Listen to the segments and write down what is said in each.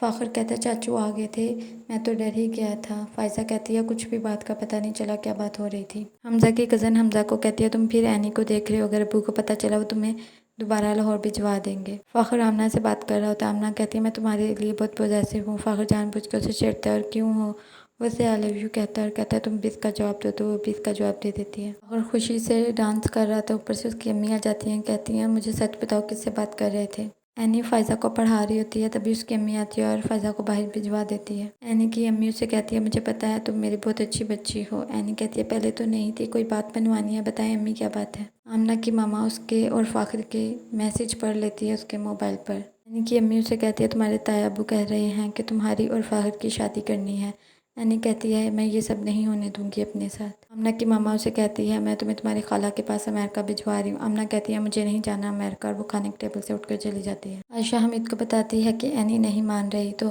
فاخر کہتا ہے چاچو آ گئے تھے، میں تو ڈر ہی گیا تھا۔ فائزہ کہتی ہے کچھ بھی بات کا پتہ نہیں چلا کیا بات ہو رہی تھی۔ حمزہ کی کزن حمزہ کو کہتی ہے تم پھر اینی کو دیکھ رہے ہو، اگر ابو کو پتہ چلا وہ تمہیں دوبارہ لاہور بھجوا دیں گے۔ فاخر آمنہ سے بات کر رہا ہوتا ہے، آمنہ کہتی ہے میں تمہارے لیے بہت پوزیسو ہوں۔ فاخر جان بوجھ کر اسے چھیڑتا ہے اور کیوں ہو، وہ اسے آئی لو یو کہتا ہے اور کہتا ہے تم بھی اس کا جواب دو، تو وہ بھی اس کا جواب دے دیتی ہے۔ فاخر خوشی سے ڈانس کر رہا تھا، اوپر سے اس کی امی آ جاتی ہیں، کہتی ہیں مجھے سچ بتاؤ کس سے بات کر رہے تھے۔ اینی فائزہ کو پڑھا رہی ہوتی ہے، تبھی اس کی امی آتی ہے اور فائزہ کو باہر بھجوا دیتی ہے۔ اینی کی امی اسے کہتی ہے مجھے پتہ ہے تم میری بہت اچھی بچی ہو۔ اینی کہتی ہے پہلے تو نہیں تھی، کوئی بات بنوانی ہے، بتائیں امی کیا بات ہے۔ آمنہ کی ماما اس کے اور فاخر کے میسج پڑھ لیتی ہے اس کے موبائل پر۔ اینی کی امی اسے کہتی ہے تمہارے تایا ابو کہہ رہے ہیں کہ تمہاری اور فاخر کی شادی کرنی ہے۔ اینی کہتی ہے میں یہ سب نہیں ہونے دوں گی اپنے ساتھ۔ آمنہ کی ماما اسے کہتی ہے میں تمہیں تمہاری خالہ کے پاس امریکہ بھجوا رہی ہوں۔ آمنہ کہتی ہے مجھے نہیں جانا امریکہ، اور وہ کھانے کے ٹیبل سے اٹھ کر چلی جاتی ہے۔ عائشہ حمید کو بتاتی ہے کہ اینی نہیں مان رہی، تو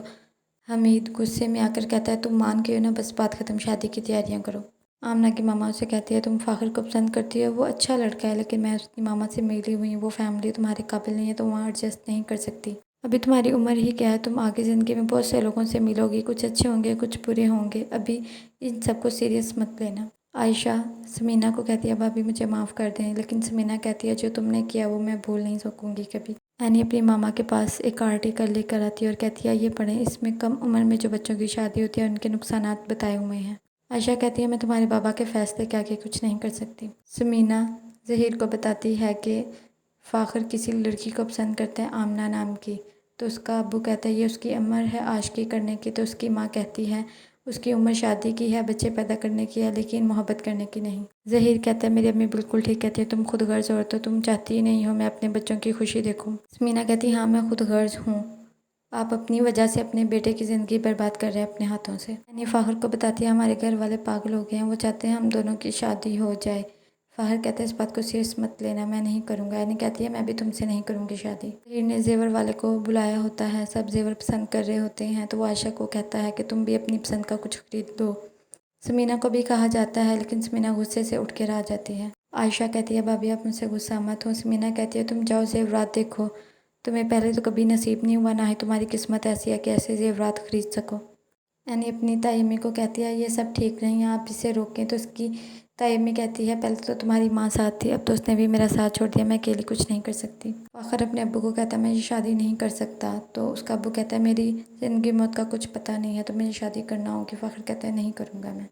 حمید غصے میں آ کر کہتا ہے تم مان کے ہو نا، بس بات ختم، شادی کی تیاریاں کرو۔ آمنہ کی ماما اسے کہتی ہے تم فاخر کو پسند کرتی ہو، وہ اچھا لڑکا ہے، لیکن میں اس کی ماما سے ملی ہوئی ہوں، وہ فیملی تمہارے قابل نہیں ہے، تو وہاں ایڈجسٹ نہیں کر سکتی۔ ابھی تمہاری عمر ہی کیا ہے، تم آگے زندگی میں بہت سے لوگوں سے ملو گی، کچھ اچھے ہوں گے کچھ برے ہوں گے، ابھی ان سب کو سیریس مت لینا۔ عائشہ سمینہ کو کہتی ہے بھابھی مجھے معاف کر دیں، لیکن سمینہ کہتی ہے جو تم نے کیا وہ میں بھول نہیں سکوں گی کبھی۔ اینی اپنی ماما کے پاس ایک آرٹیکل لے کر آتی ہے اور کہتی ہے یہ پڑھیں، اس میں کم عمر میں جو بچوں کی شادی ہوتی ہے ان کے نقصانات بتائے ہوئے ہیں۔ عائشہ کہتی ہے میں تمہارے بابا کے فیصلے کے آگے کچھ نہیں کر سکتی۔ سمینہ ظہیر کو بتاتی ہے کہ فاخر کسی لڑکی کو پسند کرتے ہیں آمنہ نام کی، تو اس کا ابو کہتا ہے یہ اس کی عمر ہے عاشقی کرنے کی، تو اس کی ماں کہتی ہے اس کی عمر شادی کی ہے، بچے پیدا کرنے کی ہے، لیکن محبت کرنے کی نہیں۔ ظہیر کہتا ہے میری امی بالکل ٹھیک کہتی ہے، تم خود غرض عورت ہو، تم چاہتی ہی نہیں ہو میں اپنے بچوں کی خوشی دیکھوں۔ سمینہ کہتی ہاں میں خود غرض ہوں، آپ اپنی وجہ سے اپنے بیٹے کی زندگی برباد کر رہے ہیں اپنے ہاتھوں سے۔ یعنی فاخر کو بتاتی ہے ہمارے گھر والے پاگل ہو گئے ہیں، وہ چاہتے ہیں ہم دونوں کی شادی ہو جائے۔ فاخر کہتا ہے اس بات کو سیریس مت لینا، میں نہیں کروں گا۔ یعنی کہتی ہے میں بھی تم سے نہیں کروں گی شادی۔ ظہیر نے زیور والے کو بلایا ہوتا ہے، سب زیور پسند کر رہے ہوتے ہیں، تو وہ عائشہ کو کہتا ہے کہ تم بھی اپنی پسند کا کچھ خرید دو۔ سمینہ کو بھی کہا جاتا ہے، لیکن سمینہ غصے سے اٹھ کر آ جاتی ہے۔ عائشہ کہتی ہے بھابھی آپ مجھ سے غصہ مت ہو۔ سمینہ کہتی ہے تم جاؤ زیورات دیکھو، تمہیں پہلے تو کبھی نصیب نہیں ہوا، نہ ہی تمہاری قسمت ایسی ہے کہ ایسے زیورات خرید سکو۔ یعنی اپنی تائی امی کو کہتی ہے یہ سب ٹھیک نہیں ہے، آپ اسے روکیں، تو اس کی تائی امی کہتی ہے پہلے تو تمہاری ماں ساتھ تھی، اب تو اس نے بھی میرا ساتھ چھوڑ دیا، میں اکیلی کچھ نہیں کر سکتی۔ فاخر اپنے ابو کو کہتا ہے میں یہ شادی نہیں کر سکتا، تو اس کا ابو کہتا ہے میری زندگی موت کا کچھ پتہ نہیں ہے، تو مجھے شادی کرنا ہوگی۔ فاخر کہتا ہے نہیں کروں گا میں۔